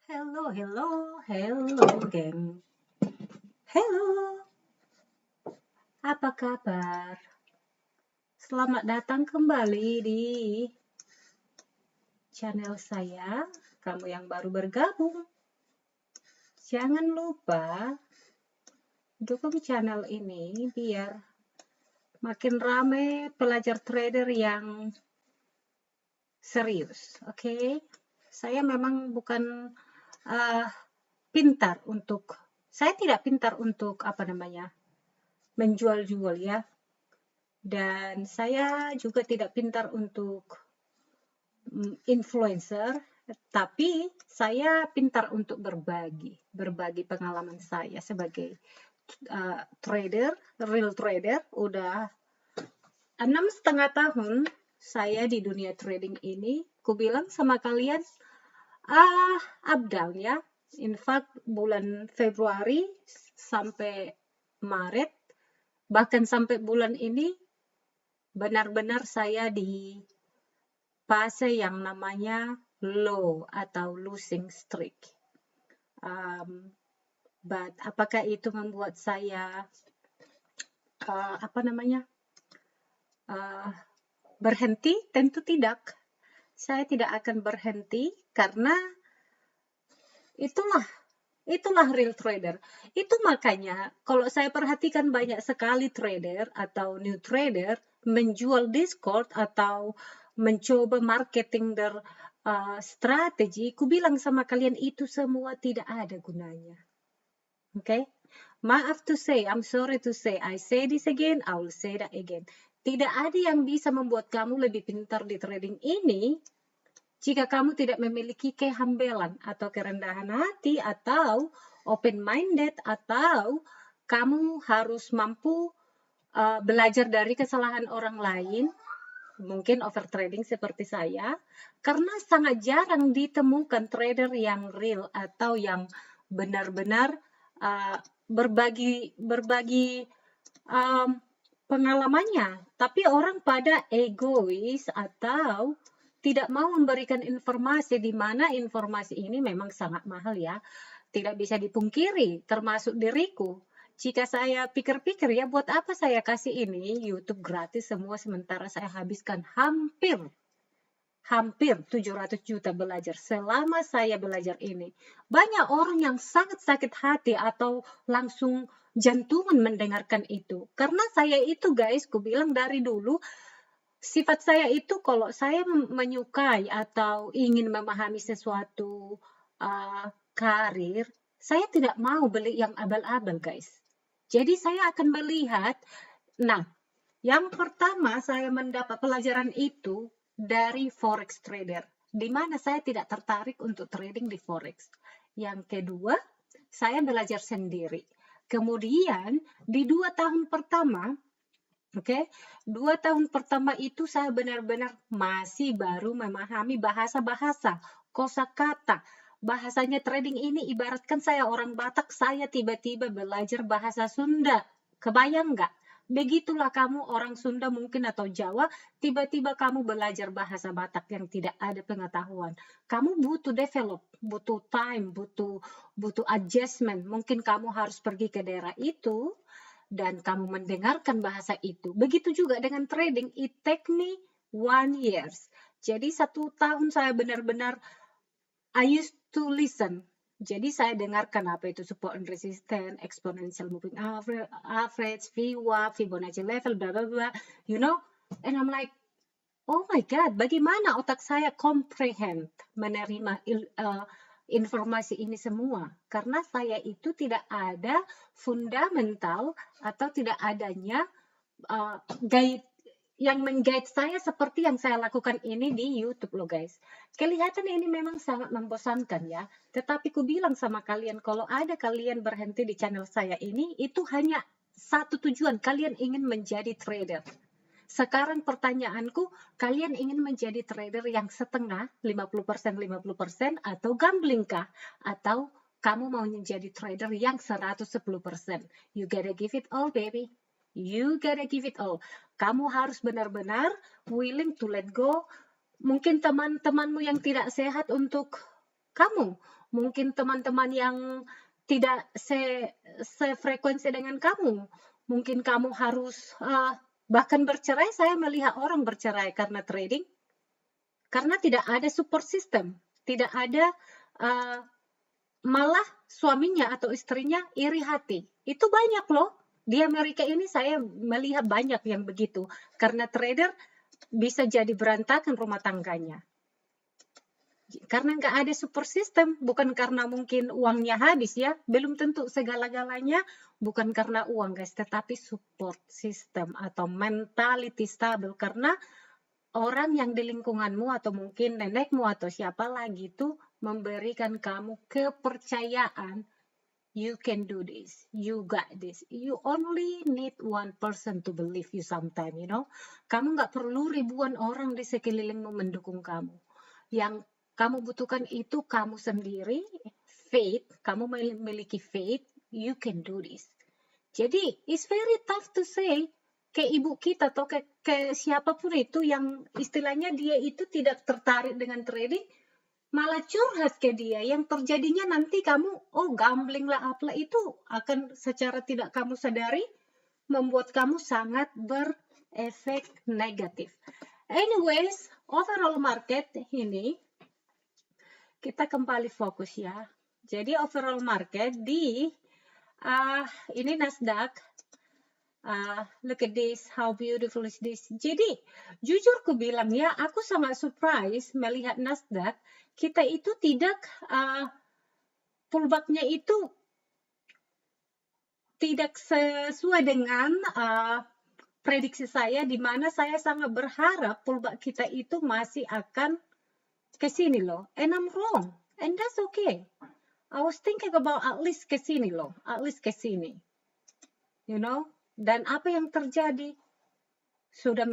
Hello, hello, hello, geng. Hello, apa kabar? Selamat datang kembali di channel saya. Kamu yang baru bergabung, jangan lupa dukung channel ini biar makin rame pelajar trader yang serius, oke? Saya memang bukan uh, pintar untuk, saya tidak pintar untuk menjual-jual ya. Dan saya juga tidak pintar untuk influencer, tapi saya pintar untuk berbagi pengalaman saya sebagai trader, real trader. Udah 6,5 tahun saya di dunia trading ini. Ku bilang sama kalian, up down ya. In fact, bulan Februari sampai Maret, bahkan sampai bulan ini, benar-benar saya di fase yang namanya low atau losing streak. But apakah itu membuat saya berhenti? Tentu tidak. Saya tidak akan berhenti karena itulah real trader. Itu makanya kalau saya perhatikan banyak sekali trader atau new trader menjual Discord atau mencoba marketing their strategi, ku bilang sama kalian itu semua tidak ada gunanya. Okay? Maaf to say, I'm sorry to say, I say this again, I will say that again. Tidak ada yang bisa membuat kamu lebih pintar di trading ini jika kamu tidak memiliki kehambelan atau kerendahan hati atau open-minded atau kamu harus mampu belajar dari kesalahan orang lain, mungkin overtrading seperti saya, karena sangat jarang ditemukan trader yang real atau yang benar-benar berbagi pengalamannya. Tapi orang pada egois atau tidak mau memberikan informasi, di mana informasi ini memang sangat mahal ya. Tidak bisa dipungkiri, termasuk diriku. Jika saya pikir-pikir ya, buat apa saya kasih ini YouTube gratis semua sementara saya habiskan hampir 700 juta belajar selama saya belajar ini. Banyak orang yang sangat sakit hati atau langsung jantungan mendengarkan itu. Karena saya itu guys, ku bilang dari dulu, sifat saya itu kalau saya menyukai atau ingin memahami sesuatu karir, saya tidak mau beli yang abal-abal guys. Jadi saya akan melihat, yang pertama saya mendapat pelajaran itu dari forex trader, di mana saya tidak tertarik untuk trading di forex. Yang kedua, saya belajar sendiri. Kemudian di 2 tahun pertama, 2 tahun pertama itu saya benar-benar masih baru memahami bahasa-bahasa, kosakata. Bahasanya trading ini ibaratkan saya orang Batak, saya tiba-tiba belajar bahasa Sunda. Kebayang nggak? Begitulah kamu orang Sunda mungkin atau Jawa, tiba-tiba kamu belajar bahasa Batak yang tidak ada pengetahuan. Kamu butuh develop, butuh time, butuh adjustment. Mungkin kamu harus pergi ke daerah itu, dan kamu mendengarkan bahasa itu. Begitu juga dengan trading, it take me 1 years. Jadi 1 tahun saya benar-benar I used to listen. Jadi saya dengarkan apa itu support and resistance, exponential moving average, VWAP, Fibonacci level, bla bla bla, you know, and I'm like, oh my God, bagaimana otak saya comprehend menerima informasi ini semua, karena saya itu tidak ada fundamental atau tidak adanya guide yang mengguide saya seperti yang saya lakukan ini di YouTube loh guys. Kelihatan ini memang sangat membosankan ya, tetapi ku bilang sama kalian, kalau ada kalian berhenti di channel saya ini, itu hanya satu tujuan, kalian ingin menjadi trader. Sekarang pertanyaanku, kalian ingin menjadi trader yang setengah, 50%, 50%, atau gambling kah? Atau kamu mau menjadi trader yang 110%? You gotta give it all, baby. You gotta give it all. Kamu harus benar-benar willing to let go. Mungkin teman-temanmu yang tidak sehat untuk kamu, mungkin teman-teman yang tidak sefrekuensi dengan kamu, mungkin kamu harus bahkan bercerai. Saya melihat orang bercerai karena trading, karena tidak ada support system, tidak ada malah suaminya atau istrinya iri hati. Itu banyak loh. Di Amerika ini saya melihat banyak yang begitu. Karena trader bisa jadi berantakan rumah tangganya. Karena nggak ada support system, bukan karena mungkin uangnya habis ya. Belum tentu segala-galanya bukan karena uang guys, tetapi support system atau mentality stabil. Karena orang yang di lingkunganmu atau mungkin nenekmu atau siapa lagi itu memberikan kamu kepercayaan, you can do this, you got this. You only need one person to believe you sometime, you know. Kamu nggak perlu ribuan orang di sekelilingmu mendukung kamu. Yang kamu butuhkan itu kamu sendiri, faith, kamu memiliki faith, you can do this. Jadi, it's very tough to say ke ibu kita atau ke siapapun itu yang istilahnya dia itu tidak tertarik dengan trading, malah curhat ke dia, yang terjadinya nanti kamu, gambling lah apalah, itu akan secara tidak kamu sadari membuat kamu sangat berefek negatif. Anyways, overall market ini kita kembali fokus ya. Jadi overall market di ini Nasdaq. Look at this, how beautiful is this. Jadi jujur ku bilang ya, aku sangat surprise melihat Nasdaq kita itu tidak pullback-nya itu tidak sesuai dengan prediksi saya, di mana saya sangat berharap pullback kita itu masih akan ke sini loh. And I'm wrong. And that's okay. I was thinking about at least ke sini loh. At least ke sini. You know? Dan apa yang terjadi? Sudah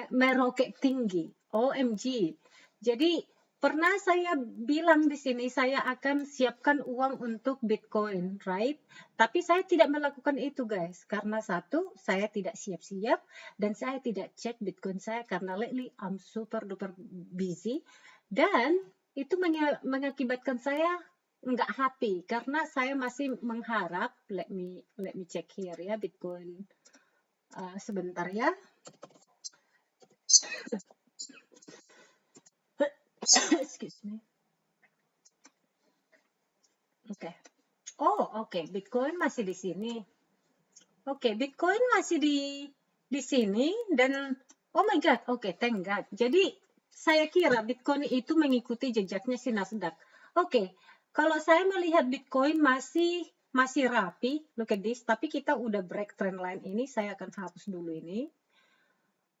meroket tinggi. OMG. Jadi pernah saya bilang di sini saya akan siapkan uang untuk Bitcoin, right? Tapi saya tidak melakukan itu guys. Karena satu, saya tidak siap-siap. Dan saya tidak cek Bitcoin saya karena lately I'm super duper busy. Dan itu mengakibatkan saya nggak happy karena saya masih mengharap, let me check here ya Bitcoin sebentar ya. Excuse me. Oke. Oke. Bitcoin masih di sini. Oke, Bitcoin masih di sini dan oh my god, oke, thank God. Jadi saya kira Bitcoin itu mengikuti jejaknya si Nasdaq. Oke, kalau saya melihat Bitcoin masih rapi, look at this, tapi kita udah break trend line ini, saya akan hapus dulu ini.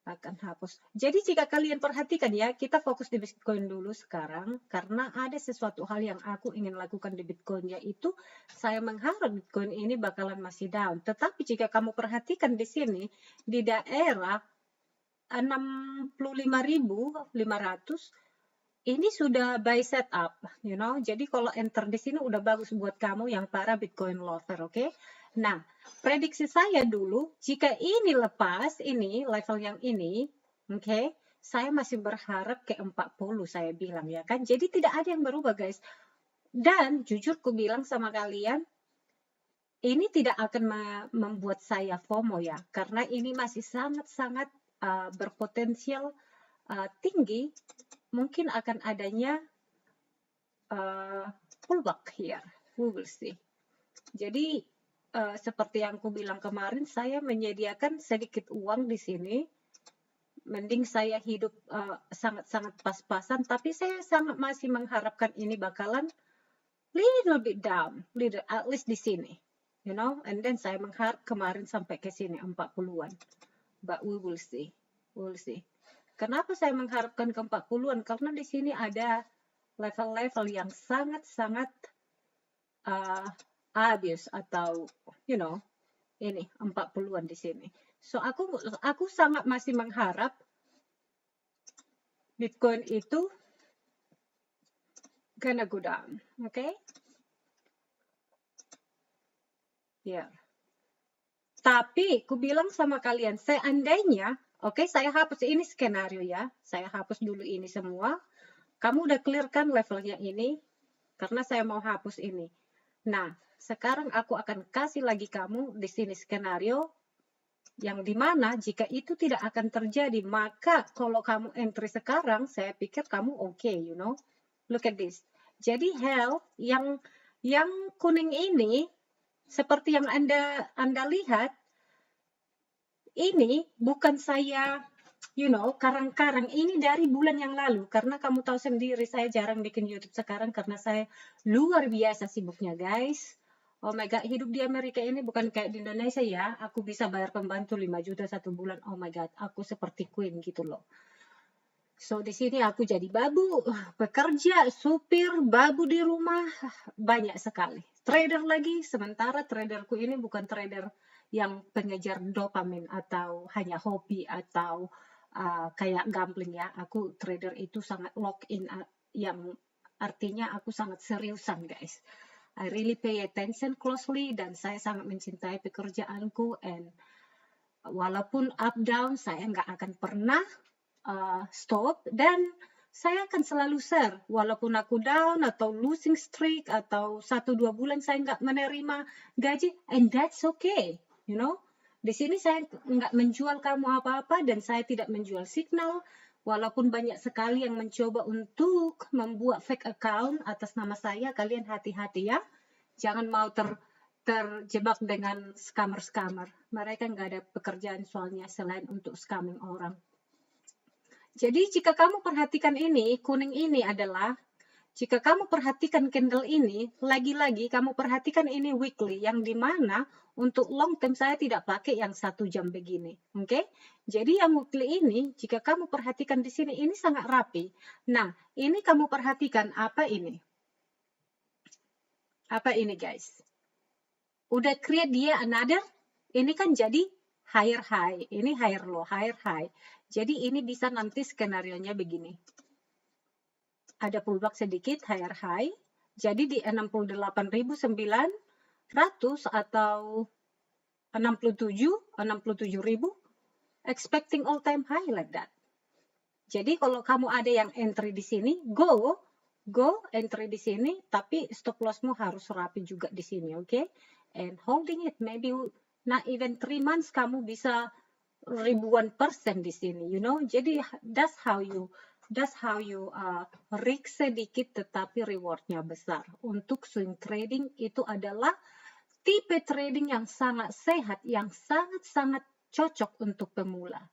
Akan hapus. Jadi jika kalian perhatikan ya, kita fokus di Bitcoin dulu sekarang, karena ada sesuatu hal yang aku ingin lakukan di Bitcoin, yaitu saya mengharap Bitcoin ini bakalan masih down. Tetapi jika kamu perhatikan di sini, di daerah 65.500, ini sudah buy setup, you know. Jadi kalau enter di sini udah bagus buat kamu yang para Bitcoin lover, oke? Nah, prediksi saya dulu, jika ini lepas, ini level yang ini, oke, saya masih berharap ke 40, saya bilang ya kan. Jadi tidak ada yang berubah guys. Dan jujur ku bilang sama kalian, ini tidak akan membuat saya FOMO ya, karena ini masih sangat-sangat berpotensial tinggi, mungkin akan adanya pullback here, we will see. Jadi seperti yang aku bilang kemarin, saya menyediakan sedikit uang di sini. Mending saya hidup sangat-sangat pas-pasan, tapi saya sangat masih mengharapkan ini bakalan little bit down, at least di sini, you know. And then saya mengharap kemarin sampai ke sini 40-an. But we will see. We'll see. Kenapa saya mengharapkan ke 40-an? Karena di sini ada level-level yang sangat-sangat obvious atau you know, ini 40-an di sini. So aku sangat masih mengharap Bitcoin itu gonna go down, okay? Ya. Yeah. Tapi ku bilang sama kalian, seandainya, oke, saya hapus ini skenario ya. Saya hapus dulu ini semua. Kamu udah clear kan levelnya ini? karena saya mau hapus ini. Nah, sekarang aku akan kasih lagi kamu di sini skenario yang dimana jika itu tidak akan terjadi, maka kalau kamu entry sekarang, saya pikir kamu oke, you know. Look at this. Jadi hell yang kuning ini, seperti yang Anda lihat, ini bukan saya, you know, karang-karang. Ini dari bulan yang lalu, karena kamu tahu sendiri saya jarang bikin YouTube sekarang karena saya luar biasa sibuknya, guys. Oh my God, hidup di Amerika ini bukan kayak di Indonesia ya. Aku bisa bayar pembantu 5 juta satu bulan. Oh my God, aku seperti queen gitu loh. So, di sini aku jadi babu, pekerja, supir, babu di rumah, banyak sekali. Trader lagi, sementara traderku ini bukan trader yang pengejar dopamin atau hanya hobi atau kayak gambling ya. Aku trader itu sangat lock in, yang artinya aku sangat seriusan, guys. I really pay attention closely dan saya sangat mencintai pekerjaanku, and walaupun up down saya nggak akan pernah stop, dan saya akan selalu share walaupun aku down atau losing streak atau 1-2 bulan saya nggak menerima gaji, and that's okay, you know. Di sini saya nggak menjual kamu apa-apa dan saya tidak menjual signal. Walaupun banyak sekali yang mencoba untuk membuat fake account atas nama saya, kalian hati-hati ya. Jangan mau terjebak dengan scammer-scammer. Mereka nggak ada pekerjaan soalnya selain untuk scamming orang. Jadi jika kamu perhatikan ini, kuning ini adalah, jika kamu perhatikan candle ini, lagi-lagi kamu perhatikan ini weekly, yang dimana untuk long term saya tidak pakai yang 1 jam begini, oke? Jadi yang weekly ini, jika kamu perhatikan di sini, ini sangat rapi. Nah, ini kamu perhatikan apa ini? Apa ini, guys? Udah create dia another, ini kan jadi higher high, ini higher low, higher high. Jadi ini bisa nanti skenario-nya begini. Ada pullback sedikit, higher high. Jadi di 68.900 atau 67.000, expecting all time high like that. Jadi kalau kamu ada yang entry di sini, go entry di sini, tapi stop lossmu harus rapi juga di sini, oke? And holding it, maybe not even 3 months kamu bisa ribuan persen di sini, you know. Jadi that's how you risk sedikit tetapi rewardnya besar. Untuk swing trading itu adalah tipe trading yang sangat sehat, yang sangat-sangat cocok untuk pemula.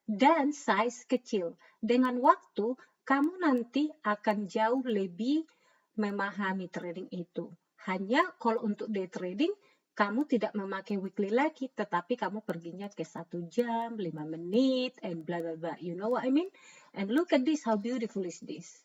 Dan size kecil. Dengan waktu, kamu nanti akan jauh lebih memahami trading itu. Hanya kalau untuk day trading, kamu tidak memakai weekly lagi, tetapi kamu perginya ke 1 jam, 5 menit, and blah blah blah. You know what I mean? And look at this, how beautiful is this?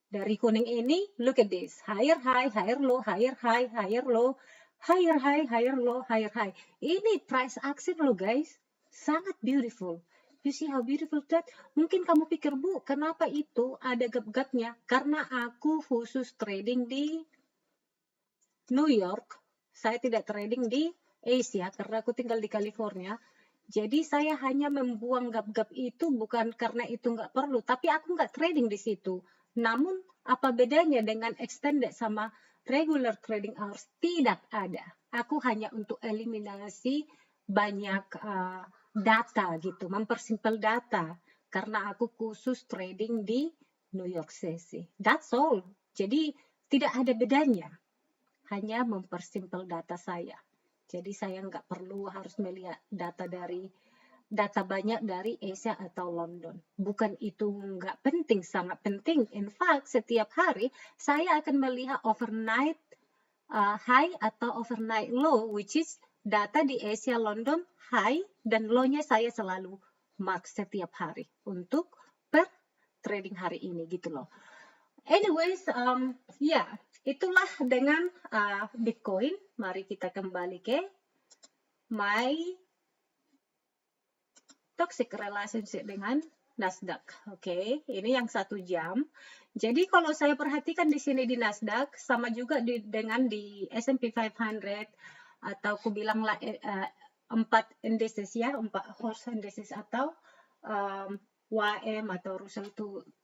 Dari kuning ini, look at this. Higher high, higher low, higher high, higher low, higher high, higher low, higher high. Ini price action loh guys. Sangat beautiful. You see how beautiful that? Mungkin kamu pikir, Bu, kenapa itu ada gap-gapnya? Karena aku khusus trading di New York. Saya tidak trading di Asia karena aku tinggal di California. Jadi saya hanya membuang gap-gap itu bukan karena itu nggak perlu, tapi aku nggak trading di situ. Namun apa bedanya dengan extended sama regular trading hours? Tidak ada. Aku hanya untuk eliminasi banyak data gitu, mempersimpel data karena aku khusus trading di New York City. That's all. Jadi tidak ada bedanya. Hanya mempersimpel data saya. Jadi saya nggak perlu harus melihat data banyak dari Asia atau London. Bukan itu nggak penting, sangat penting. In fact, setiap hari saya akan melihat overnight high atau overnight low, which is data di Asia London high dan low-nya saya selalu mark setiap hari untuk per trading hari ini gitu loh. Anyways, itulah dengan Bitcoin. Mari kita kembali ke my toxic relationship dengan Nasdaq. Oke, ini yang 1 jam. Jadi kalau saya perhatikan di sini di Nasdaq, sama juga dengan di S&P 500 atau aku bilang 4 indices ya, 4 horse indices atau YM atau Russell 2000.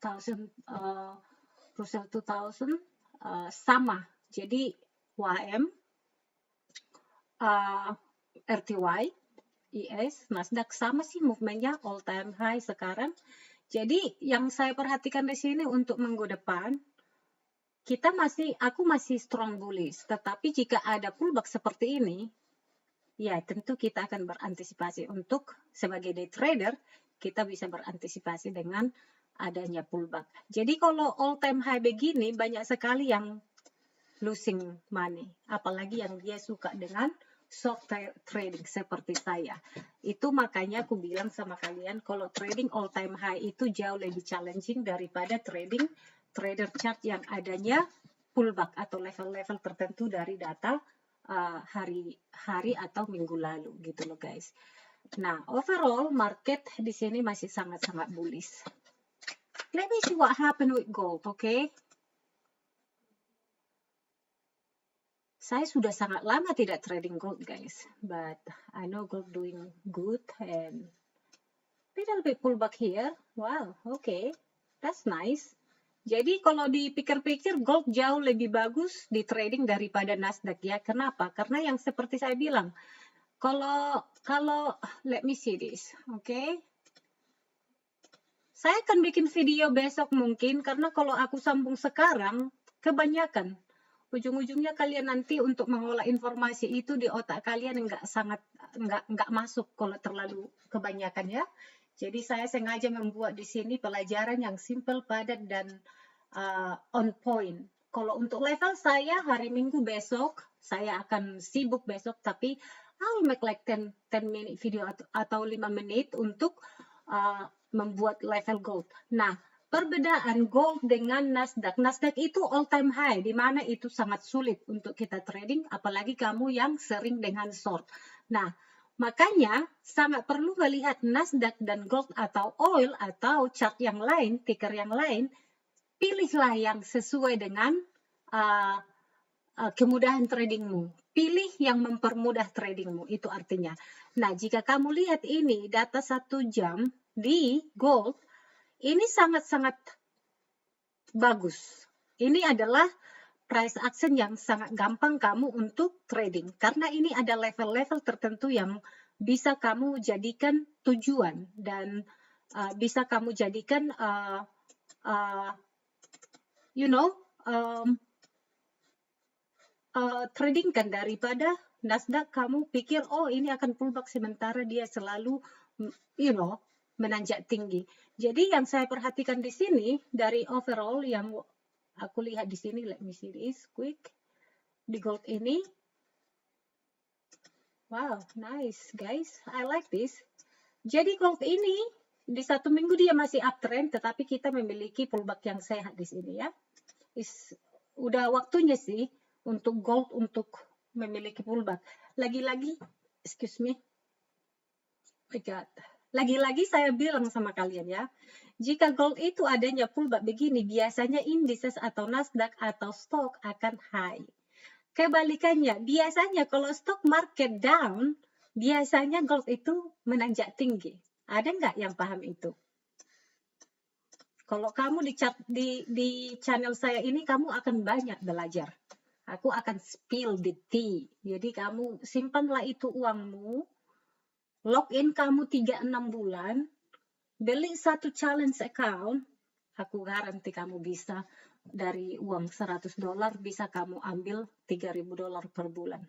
sama. Jadi YM, RTY, IS, Nasdaq sama sih movementnya all time high sekarang. Jadi yang saya perhatikan di sini untuk minggu depan, aku masih strong bullish. Tetapi jika ada pullback seperti ini, ya tentu kita akan berantisipasi. Untuk sebagai day trader, kita bisa berantisipasi dengan adanya pullback. Jadi kalau all time high begini, banyak sekali yang losing money. Apalagi yang dia suka dengan short trading seperti saya. Itu makanya aku bilang sama kalian, kalau trading all time high itu jauh lebih challenging daripada trading trader chart yang adanya pullback atau level-level tertentu dari data hari atau minggu lalu gitu loh guys. Nah, overall market di sini masih sangat-sangat bullish. Let me see what happened with gold, okay? Saya sudah sangat lama tidak trading gold, guys. But I know gold doing good and little bit pullback here. Wow, okay. That's nice. Jadi kalau dipikir-pikir gold jauh lebih bagus di trading daripada Nasdaq ya. Kenapa? Karena yang seperti saya bilang, kalau let me see this, okay? Saya akan bikin video besok mungkin karena kalau aku sambung sekarang kebanyakan. Ujung-ujungnya kalian nanti untuk mengolah informasi itu di otak kalian nggak masuk kalau terlalu kebanyakan ya. Jadi saya sengaja membuat di sini pelajaran yang simple, padat dan on point. Kalau untuk level saya hari Minggu besok saya akan sibuk besok, tapi I'll make like 10 minute video atau 5 menit untuk membuat level gold. Nah, perbedaan gold dengan Nasdaq. Nasdaq itu all time high, di mana itu sangat sulit untuk kita trading, apalagi kamu yang sering dengan short. Nah, makanya sangat perlu melihat Nasdaq dan gold atau oil atau chart yang lain, ticker yang lain, pilihlah yang sesuai dengan kemudahan tradingmu. Pilih yang mempermudah tradingmu, itu artinya. Nah, jika kamu lihat ini, data 1 jam di gold, ini sangat-sangat bagus. Ini adalah price action yang sangat gampang kamu untuk trading. Karena ini ada level-level tertentu yang bisa kamu jadikan tujuan. Dan bisa kamu jadikan, trading kan daripada Nasdaq kamu pikir, oh ini akan pullback sementara dia selalu, menanjak tinggi. Jadi yang saya perhatikan di sini dari overall yang aku lihat di sini, let me see this quick, di gold ini, wow, nice guys, I like this. Jadi gold ini di 1 minggu dia masih uptrend, tetapi kita memiliki pullback yang sehat di sini ya. Udah waktunya sih untuk gold untuk memiliki pullback. Lagi-lagi, excuse me, my God. Lagi-lagi saya bilang sama kalian ya, jika gold itu adanya pullback begini, biasanya indices atau Nasdaq atau stock akan high. Kebalikannya, biasanya kalau stock market down, biasanya gold itu menanjak tinggi. Ada nggak yang paham itu? Kalau kamu di channel saya ini, kamu akan banyak belajar. Aku akan spill the tea. Jadi kamu simpanlah itu uangmu, login kamu 3-6 bulan, beli 1 challenge account, aku garanti kamu bisa dari uang $100 bisa kamu ambil $3.000 per bulan.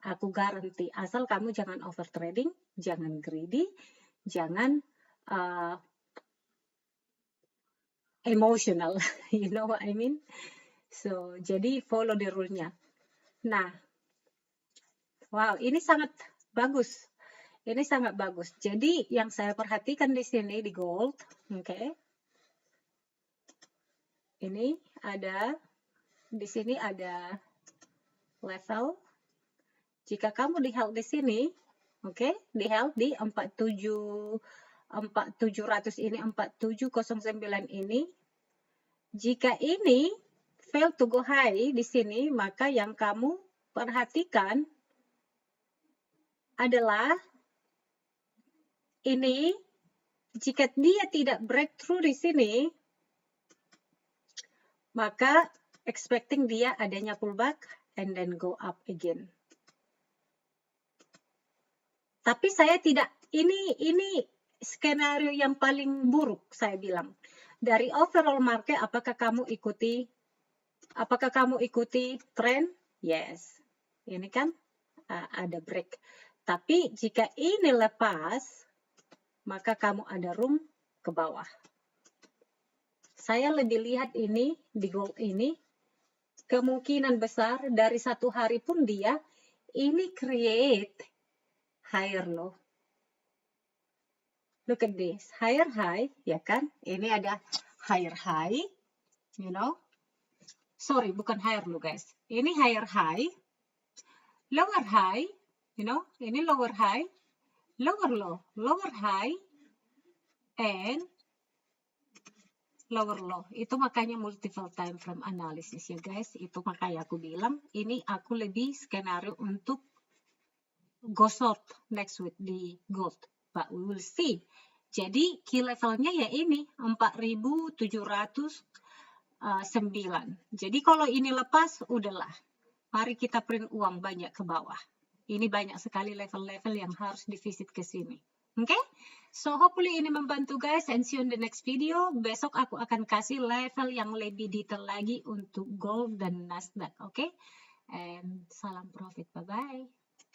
Aku garanti, asal kamu jangan over trading, jangan greedy, jangan emotional, you know what I mean? So, jadi follow the rule-nya. Nah, wow, ini sangat bagus. Ini sangat bagus. Jadi yang saya perhatikan di sini di gold, oke. Ini ada di sini ada level. Jika kamu di held di sini, oke, di held di 4700 ini, 4709 ini. Jika ini fail to go high di sini, maka yang kamu perhatikan adalah ini, jika dia tidak breakthrough di sini, maka expecting dia adanya pullback and then go up again. Tapi saya tidak, ini skenario yang paling buruk saya bilang. Dari overall market, apakah kamu ikuti tren? Yes. Ini kan ada break. Tapi jika ini lepas, maka kamu ada room ke bawah. Saya lebih lihat ini di gold ini, kemungkinan besar dari satu hari pun dia ini create higher low. Look at this, higher high, ya kan? Ini ada higher high, you know. Sorry, bukan higher low guys. Ini higher high, lower high, you know. Ini lower high, lower low, lower high, and lower low. Itu makanya multiple time frame analysis ya guys. Itu makanya aku bilang ini aku lebih skenario untuk go short next week di gold. But we will see. Jadi key levelnya ya ini 4.709. Jadi kalau ini lepas udahlah. Mari kita print uang banyak ke bawah. Ini banyak sekali level-level yang harus divisit ke sini. Oke? So hopefully ini membantu guys, and see you in the next video. Besok aku akan kasih level yang lebih detail lagi untuk gold dan Nasdaq. Oke? And salam profit. Bye-bye.